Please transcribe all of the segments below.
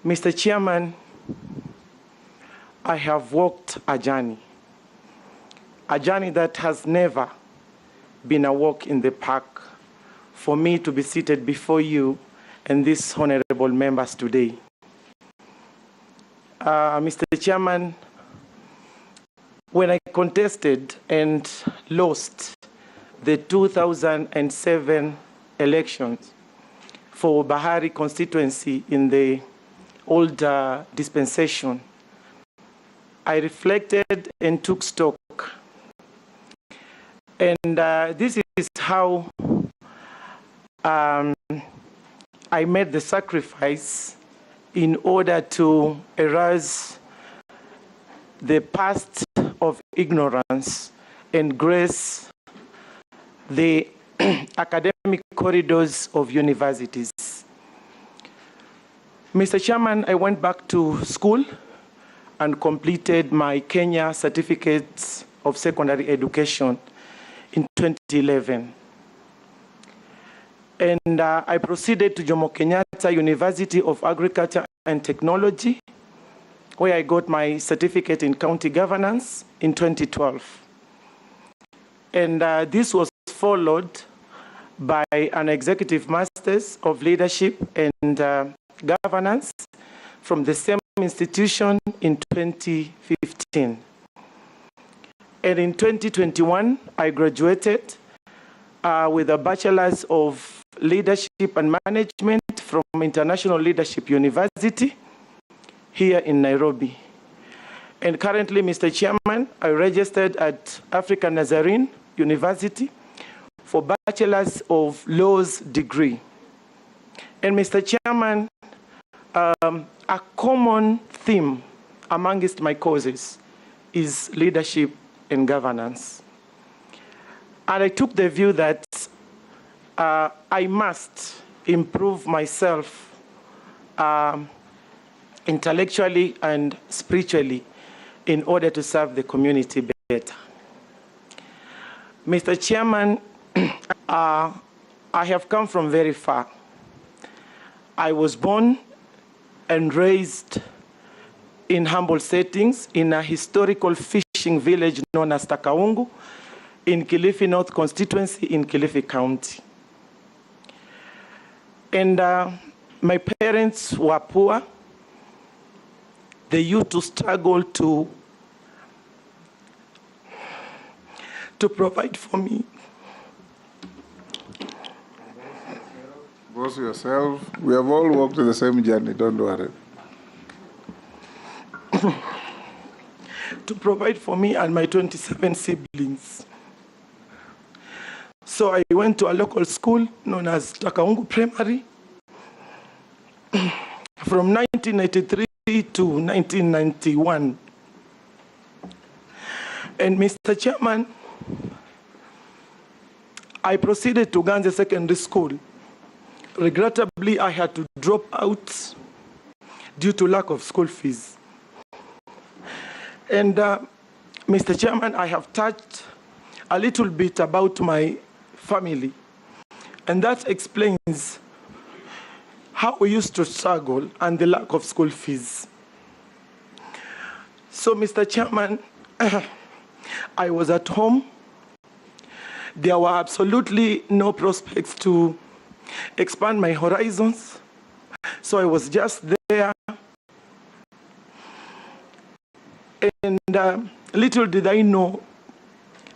Mr. Chairman, I have walked a journey that has never been a walk in the park for me to be seated before you and these honorable members today. Mr. Chairman, when I contested and lost the 2007 elections for Bahari constituency in the old dispensation, I reflected and took stock. And this is how I made the sacrifice in order to erase the past of ignorance and grace the academic corridors of universities. Mr. Chairman, I went back to school and completed my Kenya Certificates of Secondary Education in 2011. And I proceeded to Jomo Kenyatta University of Agriculture and Technology, where I got my certificate in county governance in 2012. And this was followed by an executive master's of leadership and governance from the same institution in 2015. And in 2021, I graduated with a Bachelor's of Leadership and Management from International Leadership University here in Nairobi. And currently, Mr. Chairman, I registered at African Nazarene University for Bachelor's of Laws degree. And Mr. Chairman, a common theme amongst my courses is leadership and governance. And I took the view that I must improve myself intellectually and spiritually in order to serve the community better. Mr. Chairman, I have come from very far. I was born and raised in humble settings in a historical fishing village known as Takaungu in Kilifi North constituency in Kilifi County. And my parents were poor. They used to struggle to provide for me. Boss yourself. We have all walked the same journey, don't worry. To provide for me and my 27 siblings. So I went to a local school known as Takaungu Primary from 1993 to 1991. And Mr. Chairman, I proceeded to Ganze Secondary School. Regrettably, I had to drop out due to lack of school fees. And Mr. Chairman, I have touched a little bit about my family. And that explains how we used to struggle and the lack of school fees. So, Mr. Chairman, I was at home. There were absolutely no prospects to expand my horizons. So I was just there. And little did I know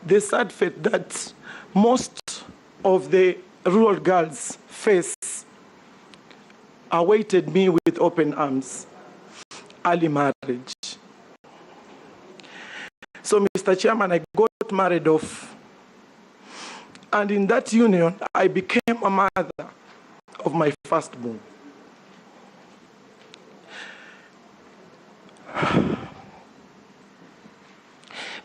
the sad fate that most of the rural girls face awaited me with open arms: early marriage. So, Mr. Chairman, I got married off. And in that union, I became a mother of my firstborn.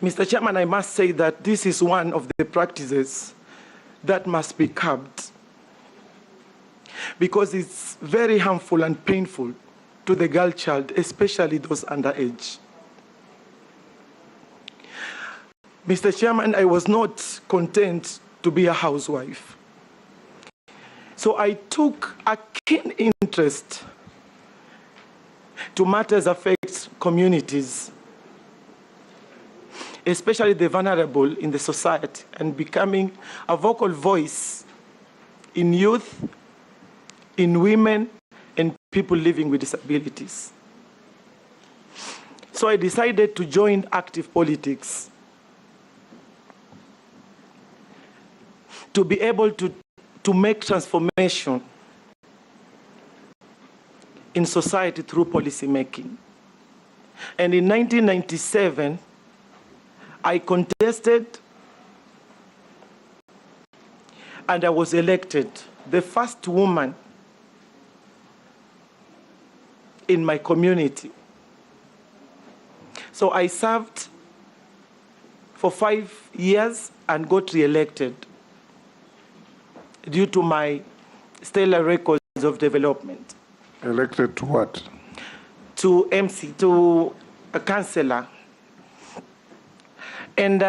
Mr. Chairman, I must say that this is one of the practices that must be curbed, because it's very harmful and painful to the girl child, especially those underage. Mr. Chairman, I was not content to be a housewife. So I took a keen interest to matters affect communities, especially the vulnerable in the society, and becoming a vocal voice in youth, in women, and people living with disabilities. So I decided to join active politics to be able to make transformation in society through policy making. And in 1997, I contested and I was elected the first woman in my community. So I served for 5 years and got re-elected due to my stellar records of development. Elected to what? To MC, to a councillor. And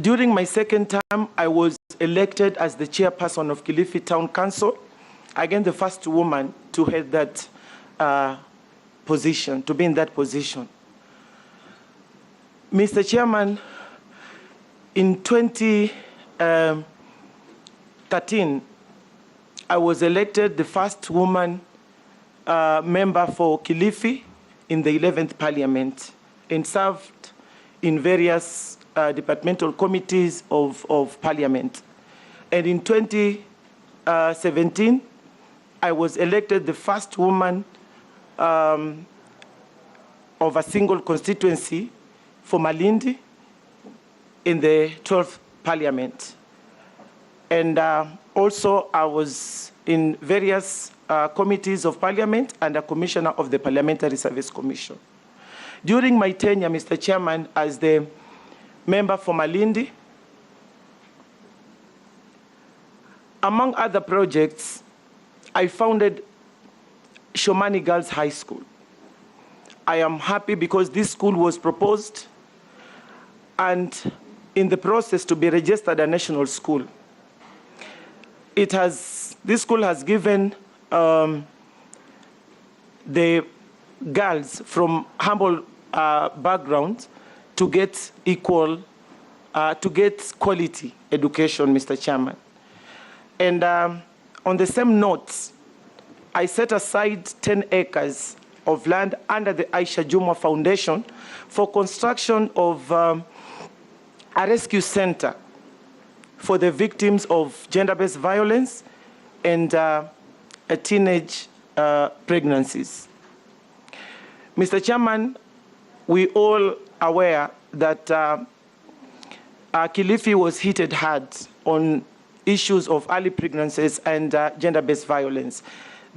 during my second term, I was elected as the chairperson of Kilifi Town Council. Again, the first woman to head that position, to be in that position. Mr. Chairman, in 2013, I was elected the first woman member for Kilifi in the 11th Parliament and served in various departmental committees of Parliament. And in 2017, I was elected the first woman of a single constituency for Malindi in the 12th Parliament. And also I was in various committees of Parliament and a commissioner of the Parliamentary Service Commission. During my tenure, Mr. Chairman, as the member for Malindi, among other projects, I founded Shomani Girls High School. I am happy because this school was proposed and in the process to be registered a national school. This school has given the girls from humble backgrounds to get quality education, Mr. Chairman. And on the same note, I set aside 10 acres of land under the Aisha Jumwa Foundation for construction of a rescue center for the victims of gender-based violence and teenage pregnancies. Mr. Chairman, we all aware that Kilifi was hit hard on issues of early pregnancies and gender-based violence.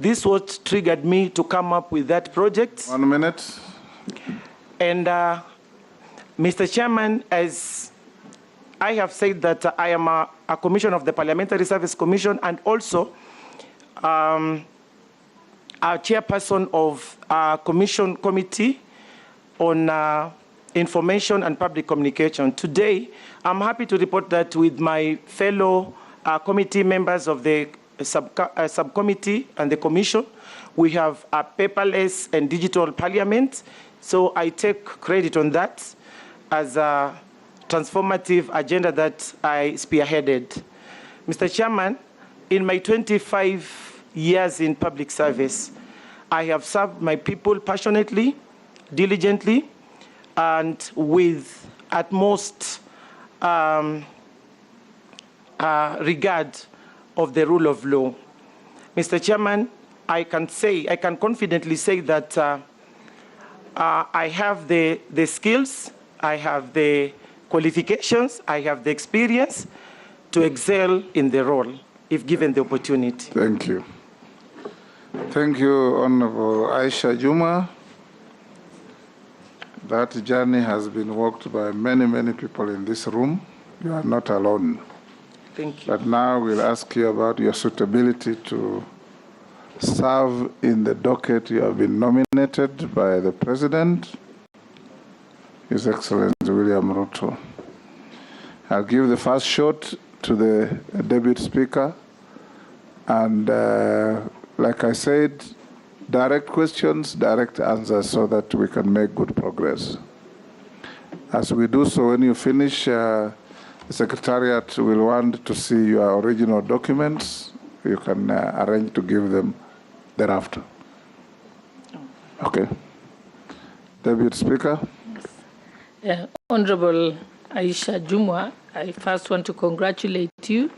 This what triggered me to come up with that project. 1 minute. And Mr. Chairman, as I have said that I am a commissioner of the Parliamentary Service Commission and also a chairperson of a committee on information and public communication. Today, I'm happy to report that with my fellow committee members of the subcommittee and the commission, we have a paperless and digital parliament. So I take credit on that as a transformative agenda that I spearheaded. Mr. Chairman, in my 25 years in public service, I have served my people passionately, diligently, and with utmost regard of the rule of law. Mr. Chairman, I can confidently say that I have the skills, I have the qualifications, I have the experience to excel in the role, if given the opportunity. Thank you. Thank you, Honorable Aisha Jumwa. That journey has been walked by many, many people in this room. You are not alone. Thank you. But now we'll ask you about your suitability to serve in the docket you have been nominated by the President, His Excellency William Ruto. I'll give the first shot to the Deputy Speaker. And like I said, direct questions, direct answers, so that we can make good progress. As we do so, when you finish, the Secretariat will want to see your original documents. You can arrange to give them thereafter. Okay. Deputy Speaker. Honorable Aisha Jumwa, I first want to congratulate you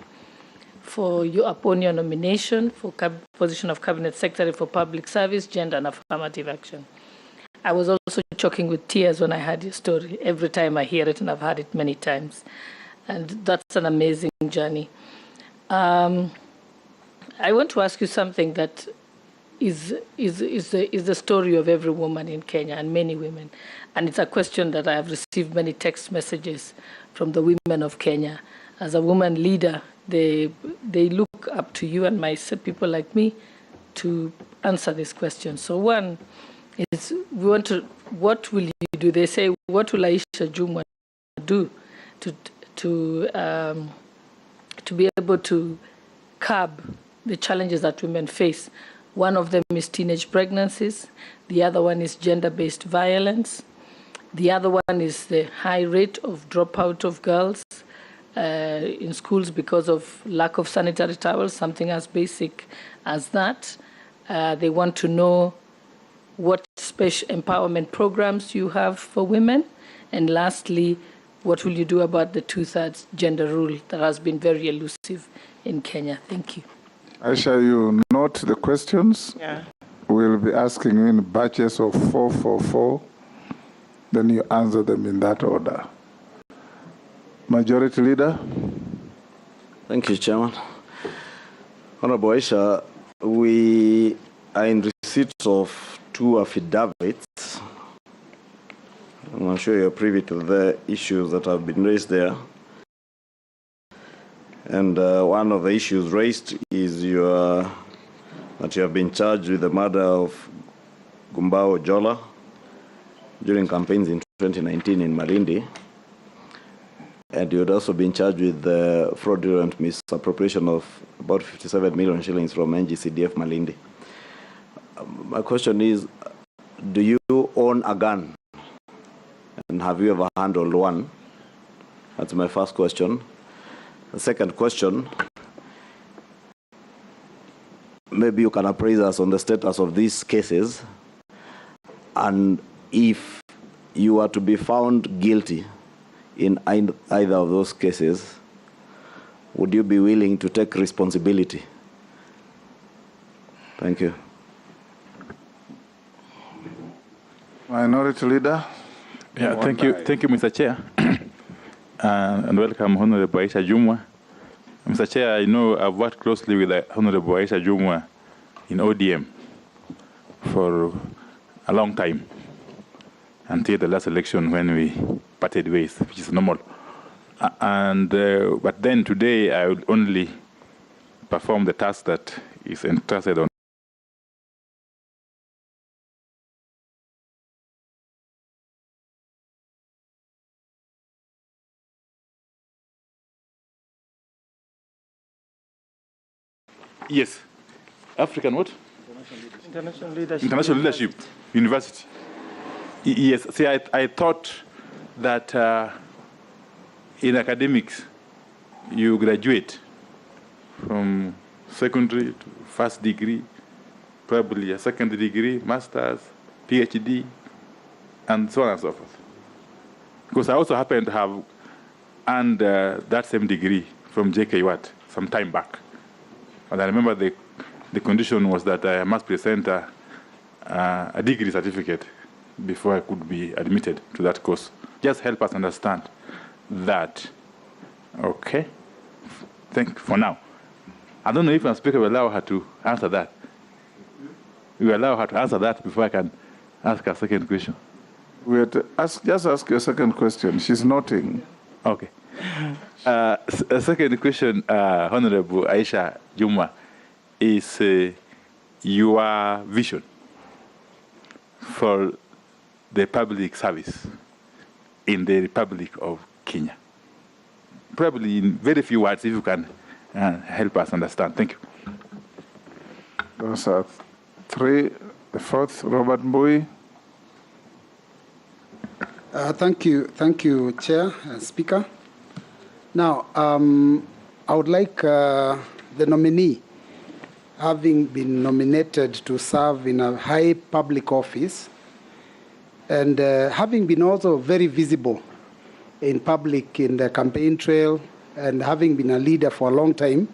for upon your nomination for position of Cabinet Secretary for Public Service, Gender and Affirmative Action. I was also choking with tears when I heard your story. Every time I hear it, and I've heard it many times. And that's an amazing journey. I want to ask you something that is the story of every woman in Kenya and many women. And it's a question that I have received many text messages from the women of Kenya. As a woman leader, they look up to you and people like me to answer this question. So one is, what will you do? They say, what will Aisha Jumwa do to be able to curb the challenges that women face? One of them is teenage pregnancies. The other one is gender-based violence. The other one is the high rate of dropout of girls in schools because of lack of sanitary towels, something as basic as that. They want to know what special empowerment programs you have for women. And lastly, what will you do about the 2/3 gender rule that has been very elusive in Kenya? Thank you. Aisha, you note the questions. Yeah. We'll be asking you in batches of 4. Then you answer them in that order. Majority Leader. Thank you, Chairman. Honorable Aisha, we are in receipt of 2 affidavits. I'm sure you're privy to the issues that have been raised there. And one of the issues raised is that you have been charged with the murder of Gumbao Jola during campaigns in 2019 in Malindi. And you had also been charged with the fraudulent misappropriation of about 57 million shillings from NGCDF Malindi. My question is, do you own a gun? And have you ever handled one? That's my first question. The second question, maybe you can appraise us on the status of these cases, and if you are to be found guilty in either of those cases, would you be willing to take responsibility? Thank you. Minority Leader. Yeah, thank you, Mr. Chair. And welcome, Honorable Aisha Jumwa. Mr. Chair, I know I've worked closely with Honorable Aisha Jumwa in ODM for a long time, until the last election when we parted ways, which is normal. But then today I will only perform the task that is entrusted on. Yes. African what? International Leadership. International Leadership University. Yes. See, I thought that in academics, you graduate from secondary to first degree, probably a second degree, master's, PhD, and so on and so forth. Because I also happen to have earned that same degree from J.K. Watt some time back. And I remember the condition was that I must present a degree certificate before I could be admitted to that course. Just help us understand that. Okay? For now. I don't know if our speaker will allow her to answer that. We will allow her to answer that before I can ask a second question. Just ask your second question. She's noting. Okay. A second question, Honorable Aisha Jumwa, is your vision for the public service in the Republic of Kenya. Probably in very few words, if you can help us understand. Thank you. Those are 3 The fourth, Robert Mbui. Thank you, Chair and Speaker. Now, I would like the nominee, having been nominated to serve in a high public office, and having been also very visible in public in the campaign trail, and having been a leader for a long time,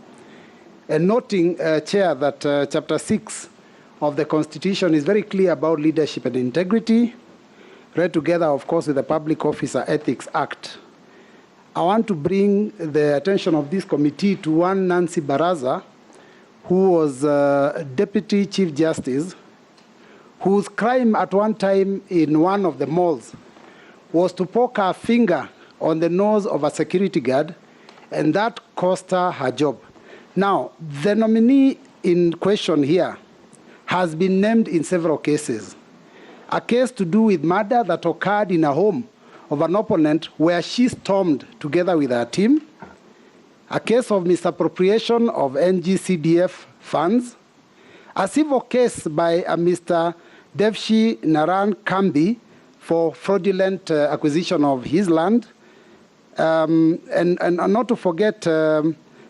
and noting, Chair, that Chapter 6 of the Constitution is very clear about leadership and integrity, read together, of course, with the Public Officer Ethics Act. I want to bring the attention of this committee to one Nancy Baraza, who was Deputy Chief Justice, whose crime at one time in one of the malls was to poke her finger on the nose of a security guard, and that cost her her job. Now, the nominee in question here has been named in several cases. A case to do with murder that occurred in a home of an opponent where she stormed together with her team, a case of misappropriation of NGCDF funds, a civil case by a Mr. Devshi Naran Kambi for fraudulent acquisition of his land, and not to forget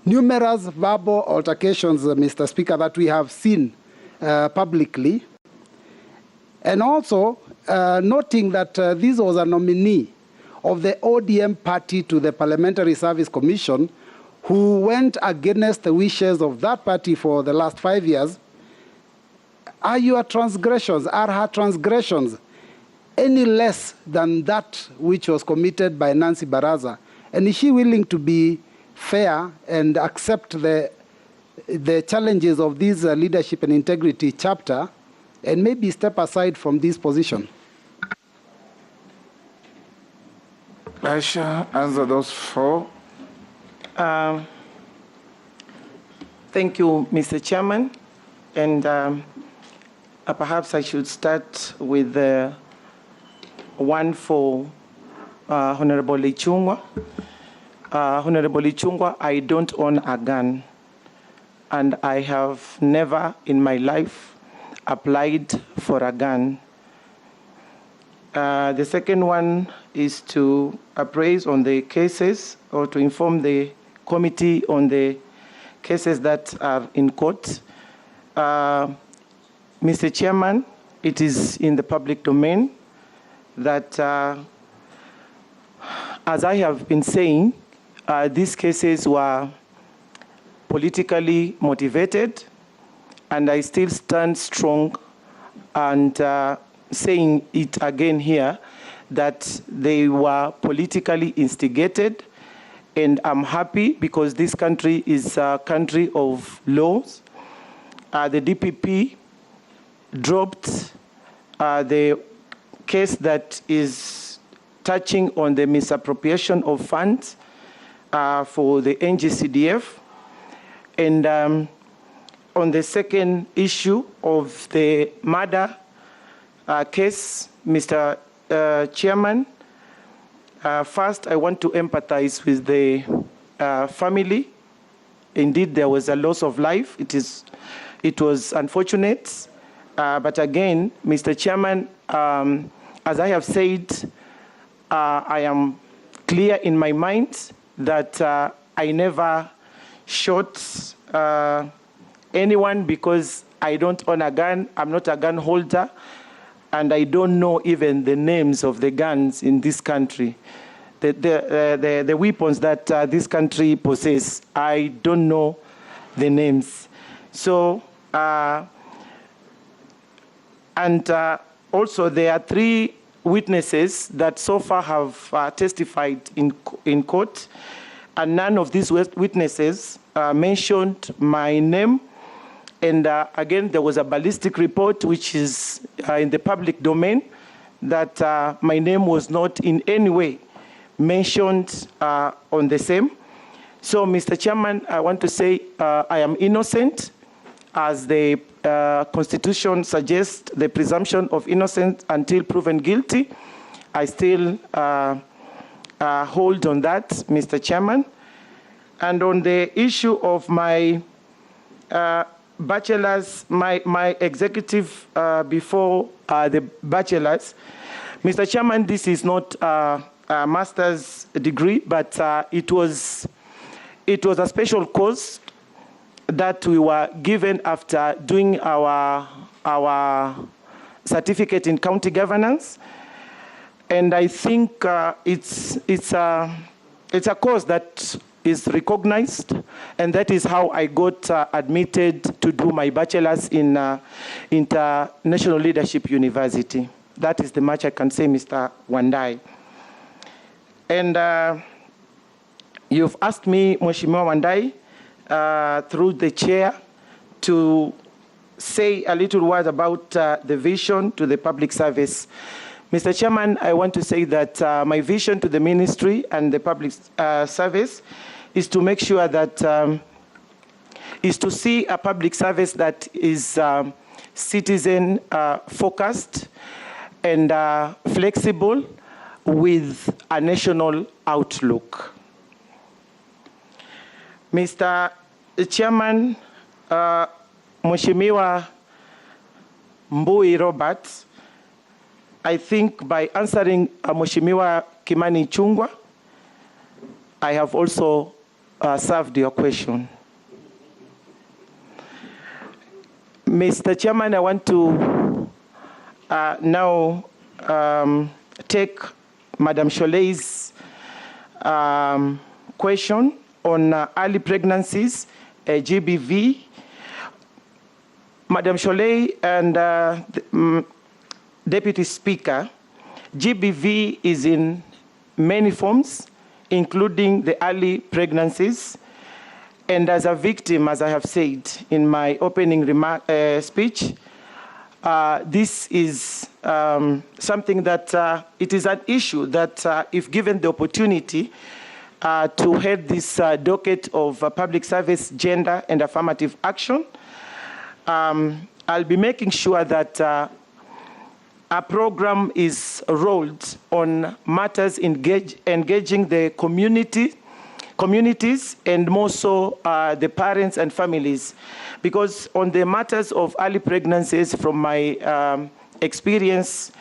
numerous verbal altercations, Mr. Speaker, that we have seen publicly. And also noting that this was a nominee of the ODM party to the Parliamentary Service Commission, who went against the wishes of that party for the last 5 years. Are her transgressions any less than that which was committed by Nancy Baraza? And is she willing to be fair and accept the challenges of this leadership and integrity chapter, and maybe step aside from this position? Aisha, answer those four. Thank you, Mr. Chairman. And perhaps I should start with the one for Honorable Jumwa. Honorable Jumwa, I don't own a gun, and I have never in my life applied for a gun. The second one is to appraise on the cases, or to inform the committee on the cases that are in court. Mr. Chairman, it is in the public domain that, as I have been saying, these cases were politically motivated, and I still stand strong and saying it again here, that they were politically instigated. And I'm happy because this country is a country of laws. The DPP dropped the case that is touching on the misappropriation of funds for the NGCDF. And on the second issue of the murder case, Mr. Chairman, first I want to empathize with the family. Indeed, there was a loss of life. It was unfortunate. But again, Mr. Chairman, as I have said, I am clear in my mind that I never shot anyone because I don't own a gun. I'm not a gun holder, and I don't know even the names of the guns in this country. The weapons that this country possesses, I don't know the names. So, also there are 3 witnesses that so far have testified in court, and none of these witnesses mentioned my name. And again, there was a ballistic report, which is in the public domain, that my name was not in any way mentioned on the same. So, Mr. Chairman, I want to say I am innocent, as the Constitution suggests the presumption of innocence until proven guilty. I still hold on that, Mr. Chairman. And on the issue of my bachelor's, my executive before the bachelor's. Mr. Chairman, this is not a master's degree, but it was a special course that we were given after doing our certificate in county governance. And I think it's a course that is recognized, and that is how I got admitted to do my bachelor's in International Leadership University. That is the much I can say, Mr. Wandai. And you've asked me, Mheshimiwa Wandai, through the chair, to say a little word about the vision to the public service. Mr. Chairman, I want to say that my vision to the ministry and the public service is to make sure that, is to see a public service that is citizen focused and flexible with a national outlook. Mr. Chairman, Mheshimiwa Mbui Robert, I think by answering Mheshimiwa Kimani Ichung'wah, I have also served your question. Mr. Chairman, I want to now take Madam Sholei's question on early pregnancies, GBV. Madam Sholei and Deputy Speaker, GBV is in many forms, including the early pregnancies. And as a victim, as I have said in my opening speech, this is something that it is an issue that if given the opportunity to head this docket of public service, gender and affirmative action, I'll be making sure that a program is rolled on matters engaging the communities and more so the parents and families. Because on the matters of early pregnancies, from my experience,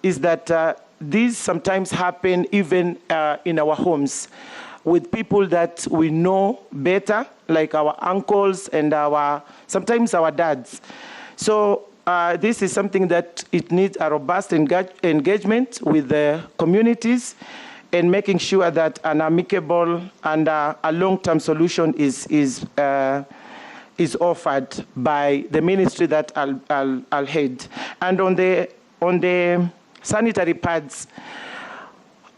is that these sometimes happen even in our homes with people that we know better, like our uncles and sometimes our dads. So this is something that it needs a robust engagement with the communities and making sure that an amicable and a long-term solution is offered by the ministry that I'll head. And on the sanitary pads,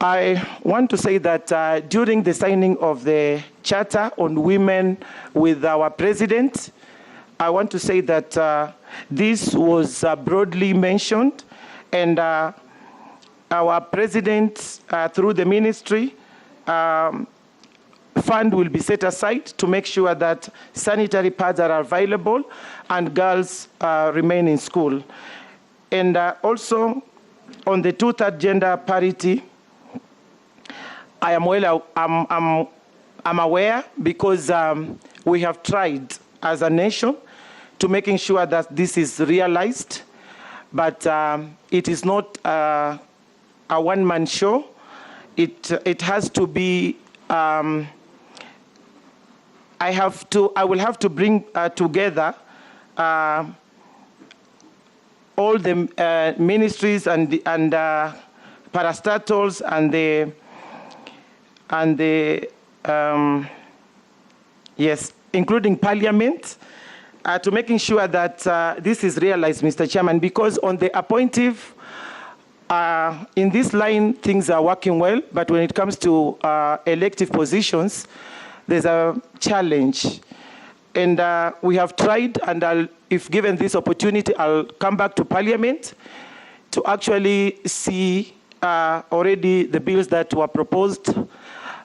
I want to say that during the signing of the Charter on Women with our President, I want to say that this was broadly mentioned, and our President, through the ministry, fund will be set aside to make sure that sanitary pads are available and girls remain in school. And also, on the two-third gender parity, I'm aware because we have tried as a nation to making sure that this is realized, but it is not a one-man show. It has to be. I will have to bring together all the ministries and parastatals yes, including Parliament, to making sure that this is realized, Mr. Chairman, because on the appointive, in this line, things are working well, but when it comes to elective positions, there's a challenge. And we have tried, and if given this opportunity, I'll come back to Parliament to actually see already the bills that were proposed.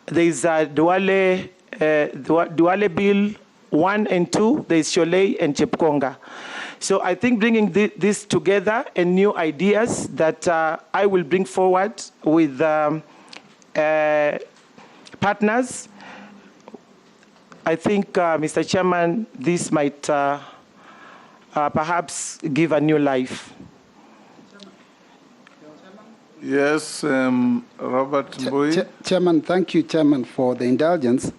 There's Duale Bill 1 and 2, there's Sholei and Chepkonga. So I think bringing this together and new ideas that I will bring forward with partners I think, Mr. Chairman, this might perhaps give a new life. Yes, Robert Mbui. Chairman, thank you, Chairman, for the indulgence.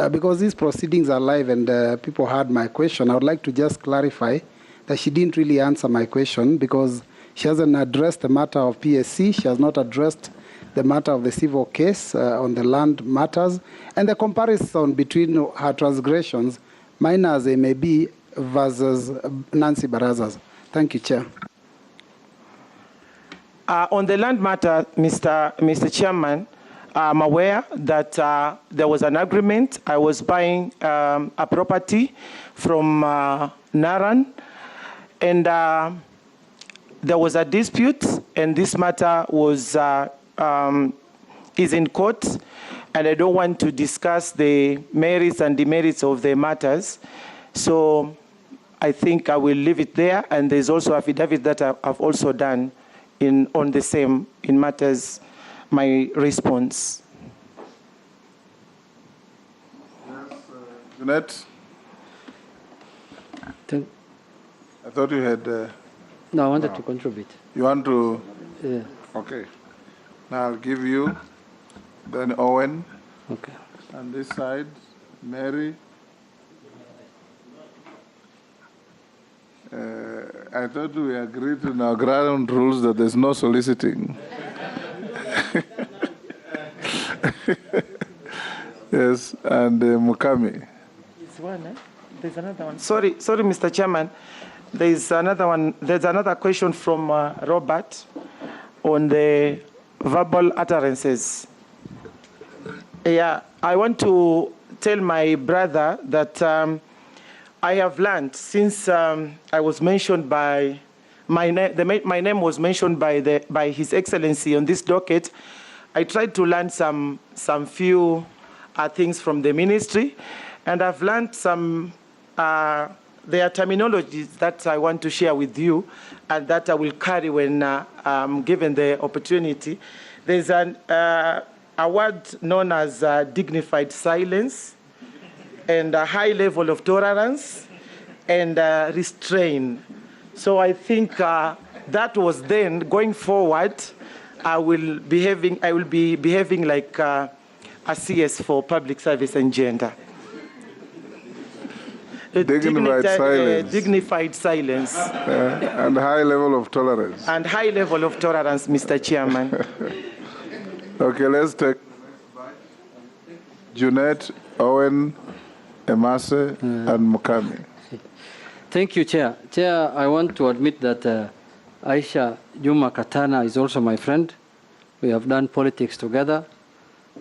Because these proceedings are live and people heard my question, I would like to just clarify that she didn't really answer my question because she hasn't addressed the matter of PSC. She has not addressed the matter of the civil case on the land matters, and the comparison between her transgressions, minor as they may be, versus Nancy Baraza's. Thank you, Chair. On the land matter, Mr. Chairman, I'm aware that there was an agreement. I was buying a property from Naran, and there was a dispute, and this matter was is in court, and I don't want to discuss the merits and demerits of the matters. So I think I will leave it there, and there's also affidavit that I've also done on the same in matters, my response. Yes, Jeanette? I thought you had... no, I wanted to contribute. You want to... Yeah. Okay. Now I'll give you, then Owen. Okay. On this side, Mary. I thought we agreed in our ground rules that there's no soliciting. Yes, and Mukami. It's one, eh? There's another one. Sorry, Mr. Chairman. There's another one. There's another question from Robert on the verbal utterances. Yeah, I want to tell my brother that I have learned since I was mentioned by my name was mentioned by His Excellency on this docket. I tried to learn some few things from the ministry, and I've learned some their terminologies that I want to share with you, and that I will carry when given the opportunity. There's a word known as dignified silence, and a high level of tolerance, and restraint. So I think that was then. Going forward, I will be behaving like a CS for public service and gender. Dignified silence. And high level of tolerance. And high level of tolerance, Mr. Chairman. Okay, let's take Jeanette, Owen, Emase, and Mukami. Thank you, Chair. Chair, I want to admit that Aisha Jumwa Katana is also my friend. We have done politics together,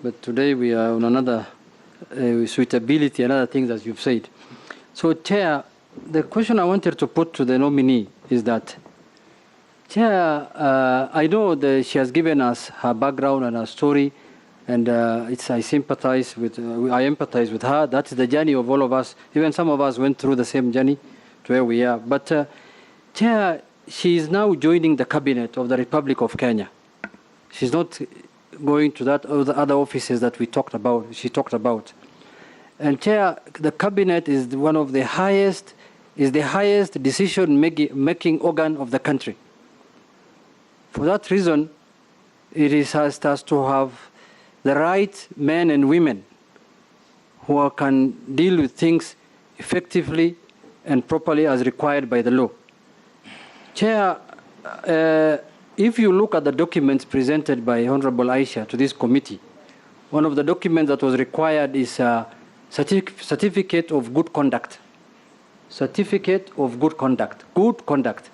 but today we are on another suitability and other things that you've said. So, Chair, the question I wanted to put to the nominee is that, Chair, I know that she has given us her background and her story, and I empathize with her. That's the journey of all of us. Even some of us went through the same journey to where we are. But, Chair, she is now joining the cabinet of the Republic of Kenya. She's not going to that or the other offices that she talked about. And Chair, the cabinet is one of the highest, decision-making organ of the country. For that reason, it has to have the right men and women who can deal with things effectively and properly as required by the law. Chair, if you look at the documents presented by Honorable Aisha to this committee, one of the documents that was required is certificate of good conduct. Certificate of good conduct. Good conduct.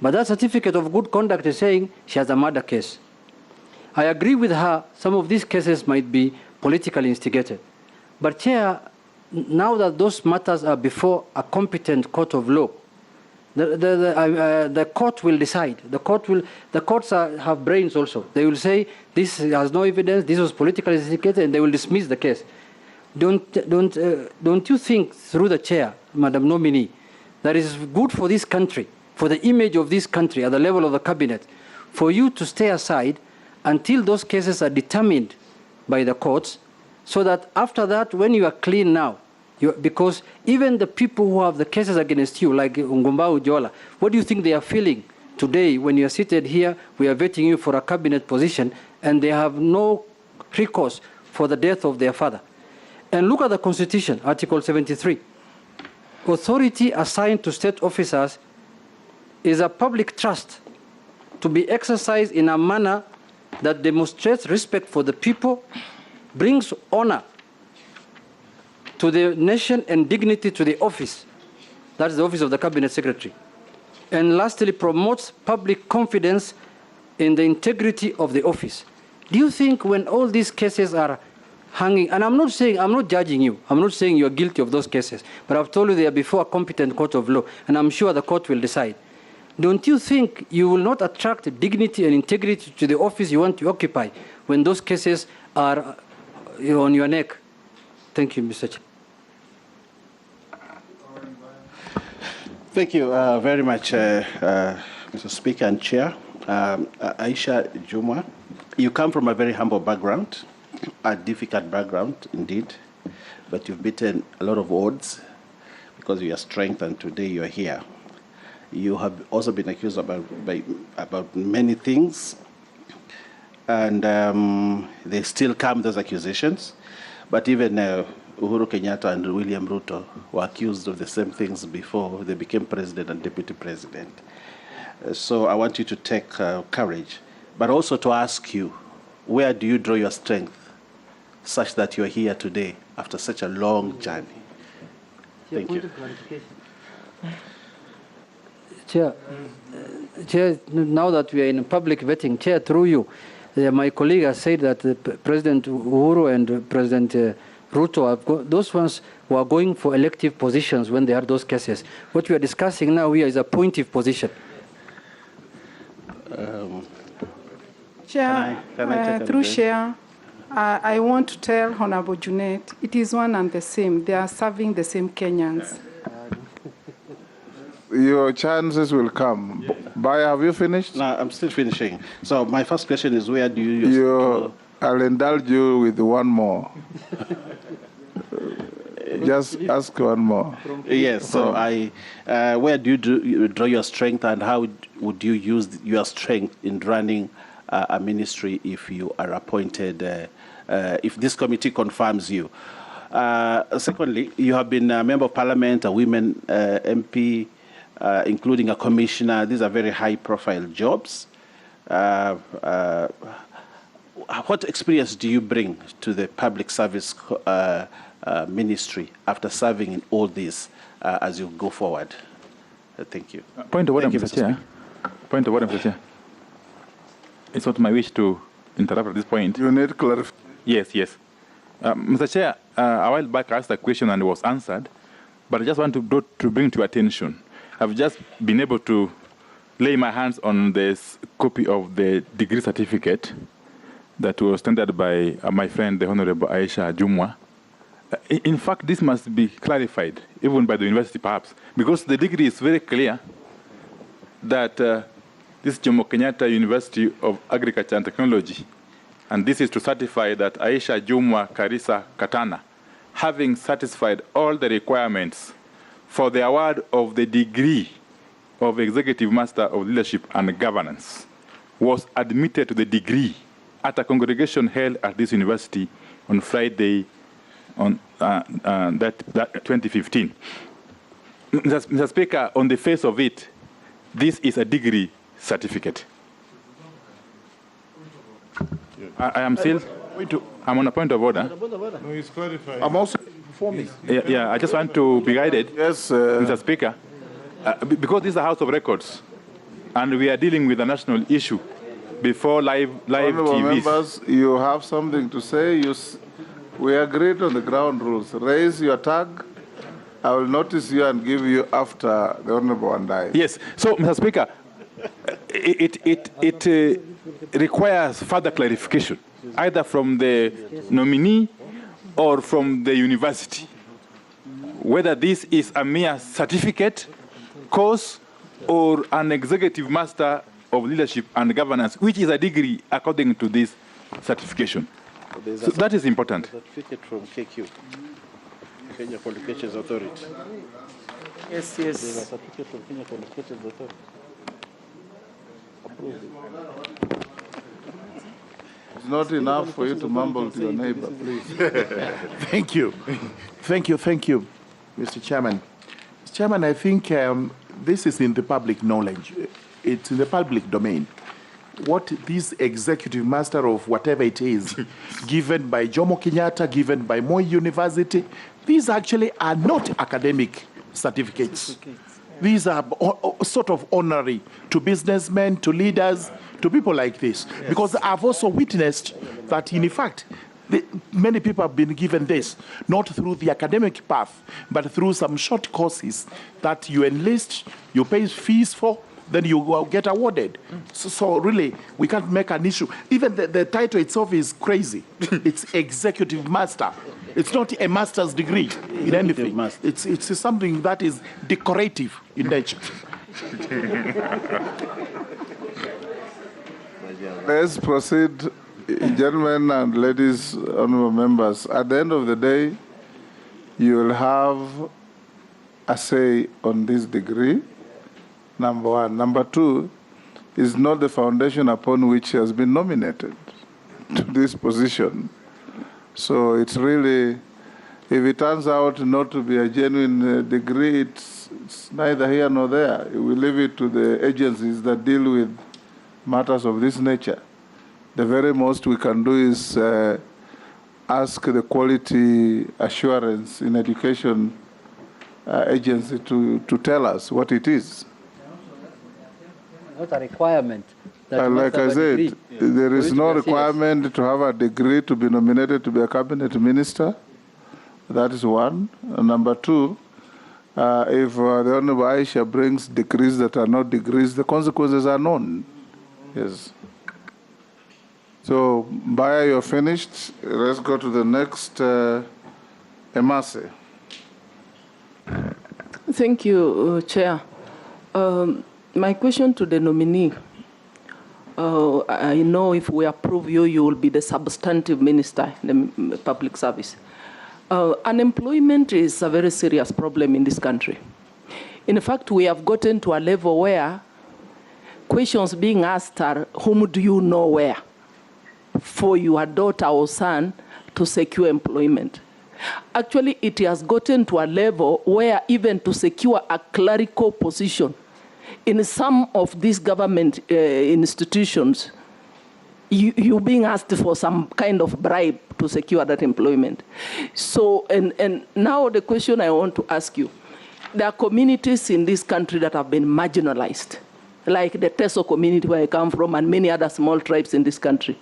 But that certificate of good conduct is saying she has a murder case. I agree with her, some of these cases might be politically instigated. But Chair, now that those matters are before a competent court of law, the court will decide. The courts have brains also. They will say this has no evidence, this was politically instigated, and they will dismiss the case. Don't you think, through the Chair, Madam Nominee, that is good for this country, for the image of this country at the level of the cabinet, for you to stay aside until those cases are determined by the courts, so that after that, when you are clean now, Because even the people who have the cases against you, like Ngumbao Jola, what do you think they are feeling today when you are seated here? We are vetting you for a cabinet position, and they have no recourse for the death of their father. And look at the Constitution, Article 73. Authority assigned to state officers is a public trust to be exercised in a manner that demonstrates respect for the people, brings honor to the nation and dignity to the office. That's the office of the Cabinet Secretary. And lastly, promotes public confidence in the integrity of the office. Do you think when all these cases are hanging, and I'm not judging you, I'm not saying you're guilty of those cases, but I've told you they are before a competent court of law, and I'm sure the court will decide. Don't you think you will not attract dignity and integrity to the office you want to occupy when those cases are on your neck? Thank you, Mr. Chair. Thank you very much, Mr. Speaker and Chair. Aisha Jumwa, you come from a very humble background, a difficult background indeed, but you've beaten a lot of odds because of your strength, and today you're here. You have also been accused about many things, and they still come, those accusations. But even Uhuru Kenyatta and William Ruto were accused of the same things before they became president and deputy president. So I want you to take courage, but also to ask you, where do you draw your strength such that you're here today after such a long journey? Thank you. Chair, now that we are in public vetting, Chair, through you, my colleague has said that President Uhuru and President Ruto, those ones who are going for elective positions when there are those cases. What we are discussing now here is a appointive position. Chair, through Chair, I want to tell Honorable Junet, it is one and the same. They are serving the same Kenyans. Your chances will come. Baya, have you finished? No, I'm still finishing. So my first question is, where do you use... I'll indulge you with one more. Just ask one more. Yes, so where do you draw your strength, and how would you use your strength in running a ministry if you are appointed, if this committee confirms you? Secondly, you have been a member of parliament, a women MP, including a commissioner. These are very high-profile jobs. What experience do you bring to the public service ministry after serving in all this as you go forward? Thank you. Point of order, Mr. Chair. Point of order, Mr. Chair. It's not my wish to interrupt at this point. You need clarification. Yes, yes. Mr. Chair, a while back I asked a question and it was answered, but I just want to bring to your attention. I've just been able to lay my hands on this copy of the degree certificate that was tendered by my friend, the Honorable Aisha Jumwa. In fact, this must be clarified, even by the university perhaps, because the degree is very clear that this is Jomo Kenyatta University of Agriculture and Technology, and this is to certify that Aisha Jumwa Karisa Katana, having satisfied all the requirements for the award of the degree of Executive Master of Leadership and Governance, was admitted to the degree at a congregation held at this university on Friday, on that 2015. Mr. Speaker, on the face of it, this is a degree certificate. I am still. I'm on a point of order. No, he's clarified. I'm also informing. Yeah, I just want to be guided. Yes, Mr. Speaker, because this is a House of Records, and we are dealing with a national issue before live Honorable TVs. members, you have something to say. We agreed on the ground rules. Raise your tag. I will notice you and give you after the Honorable Andai. Yes. So, Mr. Speaker, it requires further clarification, either from the nominee or from the university, whether this is a mere certificate course or an Executive Master of Leadership and Governance, which is a degree according to this certification. So that is important. Certificate from KQ. Kenya Communications Authority. Yes, There's a yes. certificate from Kenya Communications Authority. It's not enough for you to mumble to your neighbor, please. Thank you. Thank you, Mr. Chairman. Mr. Chairman, I think this is in the public knowledge. It's in the public domain. What this executive master of whatever it is, given by Jomo Kenyatta, given by Moi University, these actually are not academic certificates. These are sort of honorary to businessmen, to leaders, to people like this. Yes. Because I've also witnessed that, in fact, many people have been given this, not through the academic path, but through some short courses that you enlist, you pay fees for, then you get awarded. So really, we can't make an issue. Even the title itself is crazy. It's executive master. It's not a master's degree in anything. It's something that is decorative in nature. Let's proceed, gentlemen and ladies, honorable members. At the end of the day, you will have a say on this degree, number one. Number two, is not the foundation upon which he has been nominated to this position. So it's really, if it turns out not to be a genuine degree, it's neither here nor there. We leave it to the agencies that deal with matters of this nature. The very most we can do is ask the quality assurance in education agency to tell us what it is. Not a requirement. Like I said, there is no requirement to have a degree to be nominated to be a cabinet minister. That is one. And number two, if the Honorable Aisha brings degrees that are not degrees, the consequences are known. Yes. So, Baya, you're finished. Let's go to the next, Emase. Thank you, Chair. My question to the nominee, I know if we approve you, you will be the substantive minister in the public service. Unemployment is a very serious problem in this country. In fact, we have gotten to a level where questions being asked are, whom do you know where? For your daughter or son to secure employment. Actually, it has gotten to a level where even to secure a clerical position in some of these government institutions, you're being asked for some kind of bribe to secure that employment. So, and now the question I want to ask you, there are communities in this country that have been marginalized, like the Teso community where I come from and many other small tribes in this country.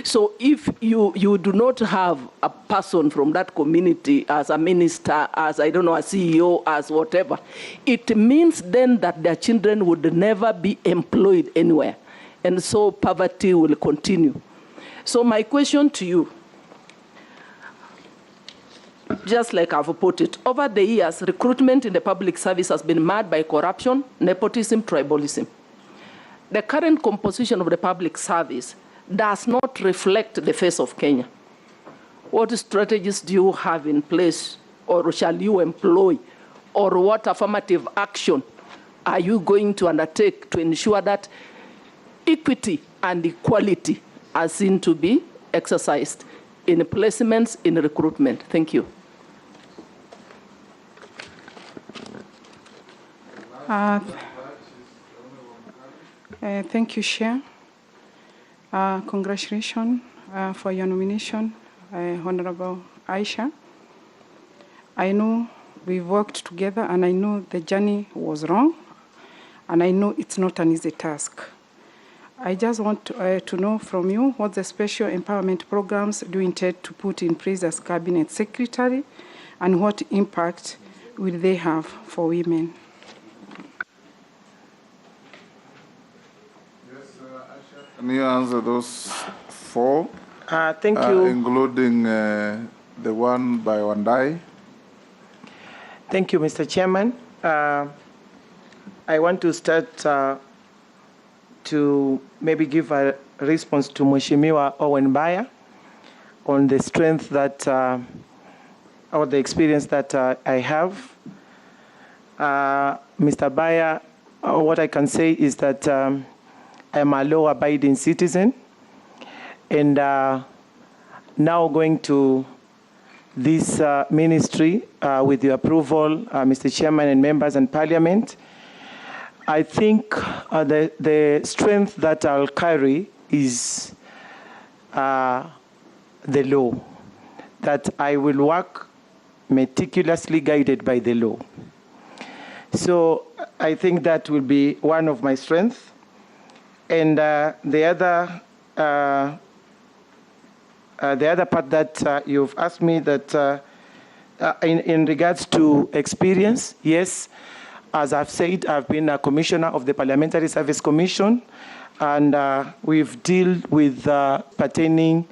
So if you do not have a person from that community as a minister, as, I don't know, a CEO, as whatever, it means then that their children would never be employed anywhere. And so poverty will continue. So my question to you, just like I've put it, over the years, recruitment in the public service has been marred by corruption, nepotism, tribalism. The current composition of the public service does not reflect the face of Kenya. What strategies do you have in place, or shall you employ, or what affirmative action are you going to undertake to ensure that equity and equality are seen to be exercised in placements, in recruitment? Thank you. Thank you, Chair. Congratulations for your nomination, Honorable Aisha. I know we worked together, and I know the journey was wrong, and I know it's not an easy task. I just want to know from you what the special empowerment programs do you intend to put in place as Cabinet Secretary, and what impact will they have for women? Can you answer those four? Thank you. Including the one by Wandai. Thank you, Mr. Chairman. I want to start to maybe give a response to Mheshimiwa Owen Baya on the strength that or the experience that I have. Mr. Baya, what I can say is that I'm a law-abiding citizen, and now going to this ministry with your approval, Mr. Chairman and members and Parliament. I think the strength that I'll carry is the law, that I will work meticulously guided by the law. So I think that will be one of my strengths. And the other part that you've asked me, that in regards to experience, yes, as I've said, I've been a commissioner of the Parliamentary Service Commission, and we've dealt with pertaining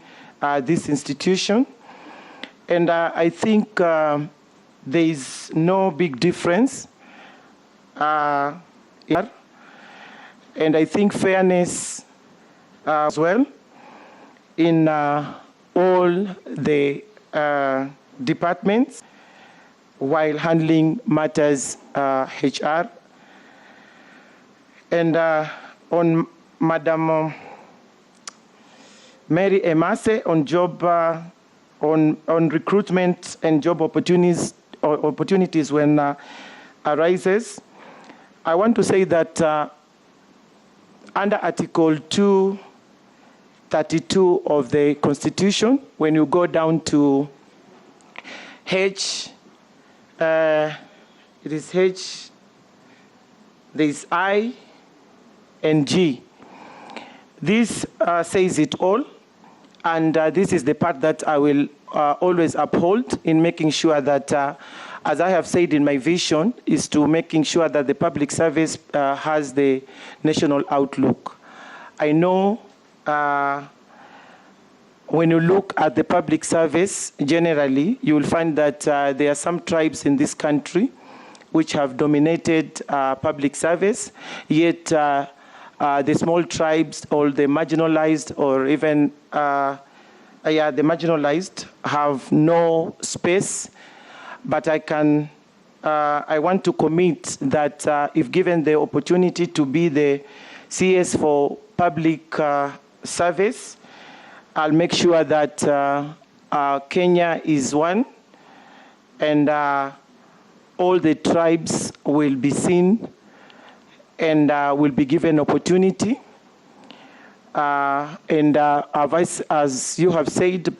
this institution. And I think there is no big difference. And I think fairness as well in all the departments while handling matters HR. And on Madam Mary Emase on job, on recruitment and job opportunities when arises, I want to say that under Article 232 of the Constitution, when you go down to H, it is H, there is I and G. This says it all, and this is the part that I will always uphold in making sure that, as I have said in my vision, is to making sure that the public service has the national outlook. I know when you look at the public service, generally, you will find that there are some tribes in this country which have dominated public service, yet the small tribes or the marginalized or even the marginalized have no space. But I want to commit that if given the opportunity to be the CS for public service, I'll make sure that Kenya is one, and all the tribes will be seen and will be given opportunity. And as you have said,